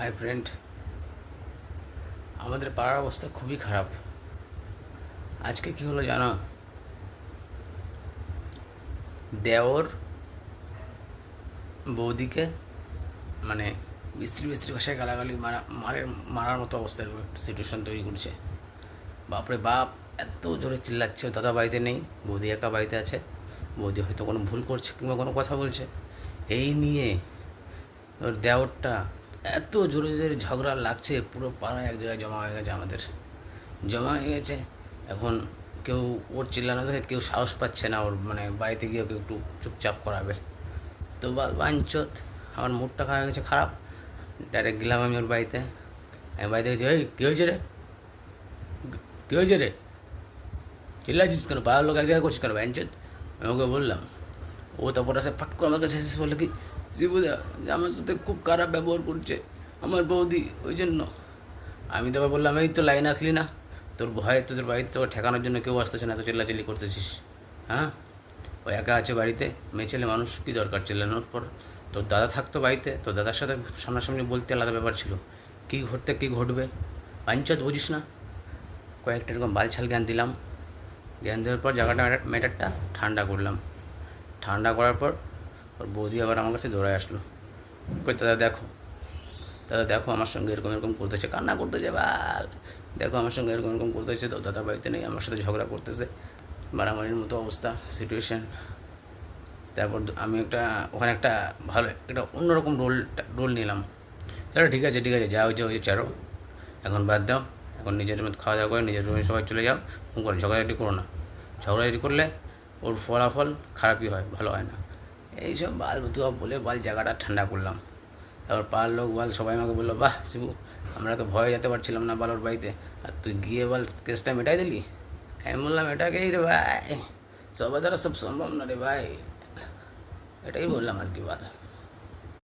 Hi friend, আমাদের পাড়ার অবস্থা খুবই খারাপ। আজকে কি হলো জানো? দেওর বৌদিকে মানে মিস্ত্রি মিস্ত্রি ভাষায় গালাগালি মারার মতো অবস্থা, এরকম একটা সিচুয়েশন তৈরি করছে। বাপরে বাপ, এত জোরে চিল্লাচ্ছে। দাদা বাড়িতে নেই, বৌদি একা বাড়িতে আছে। বৌদি হয়তো কোনো ভুল করছে কিংবা কোনো কথা বলছে, এই নিয়ে ওর দেওরটা এত জোরে জোরে ঝগড়া লাগছে। পুরো পাড়ায় এক জায়গায় জমা হয়ে গেছে, আমাদের জমা হয়ে গেছে। এখন কেউ ওর চিল্লানো দেখে কেউ সাহস পাচ্ছে না ওর বাড়িতে গিয়ে ওকে একটু চুপচাপ করাবে। তো বাঞ্চত, আমার মুডটা খারাপ হয়ে গেছে, খারাপ। ডাইরেক্ট গেলাম আমি ওর বাড়িতে। আমি বাড়িতে গেছি, এই কী হয়েছে রে, কী হয়েছে রে, চিল্লাচ্ছিস কেন, পাড়ার লোক এক জায়গায় করছিস কেন বাঞ্চত? আমি ওকে বললাম। ও তারপর আসে ফট করে আমার কাছে এসে বলে কি, শিবুদা যে আমার সাথে খুব খারাপ ব্যবহার করছে আমার বৌদি, ওই জন্য। আমি তো আবার বললাম, এই তো লাইন আসলি না, তোর ভয়ে তোদের বাড়িতে তোর ঠেকানোর জন্য কেউ আসতেছে না, তো চিল্লাচিল্লি করতেছিস। হ্যাঁ, ও একা আছে বাড়িতে, মেয়ে ছেলে মানুষ, কী দরকার চিল্লানোর পর? তোর দাদা থাকতো বাড়িতে, তোর দাদার সাথে সামনাসামনি বলতে আলাদা ব্যাপার ছিল, কী ঘটতে কী ঘটবে পাঞ্চায়েত বুঝিস না। কয়েকটা এরকম বালছাল জ্ঞান দিলাম। জ্ঞান দেওয়ার পর জায়গাটা ম্যাটারটা ঠান্ডা করলাম। ঠান্ডা করার পর ওর বৌদি আবার আমার কাছে দৌড়ায় আসলো। কই দাদা দেখো, দাদা দেখো আমার সঙ্গে এরকম এরকম করতেছে, কান্না করতেছে, বাল দেখো আমার সঙ্গে এরকম এরকম করতেছে। তো দাদা বাড়িতে নেই, আমার সাথে ঝগড়া করতেছে, মারামারির মতো অবস্থা সিচুয়েশান। তারপর আমি ওখানে একটা ভালো একটা অন্যরকম রোল নিলাম। চলো ঠিক আছে ঠিক আছে, যা হয়েছে হয়েছে, চারো এখন বাদ দাও, এখন নিজের মতো খাওয়া দাওয়া করে নিজের রুমে সবাই চলে যাও। ফোন করে ঝগড়াঝাটি করো না, ঝগড়াঝাটি করলে ওর ফলাফল খারাপই হয়, ভালো হয় না। এইসব বাল বুতুয়া বলে জায়গাটা ঠান্ডা করলাম। তারপর পাড়ার লোক সবাই আমাকে বললো, বাহ শিবু, আমরা তো ভয়ে যেতে পারছিলাম না ওর বাড়িতে, আর তুই গিয়ে কেসটা মেটাই দিলি। আমি বললাম, এটাকেই রে ভাই, সবার দ্বারা সব সম্ভব না রে ভাই, এটাই বললাম আর কি।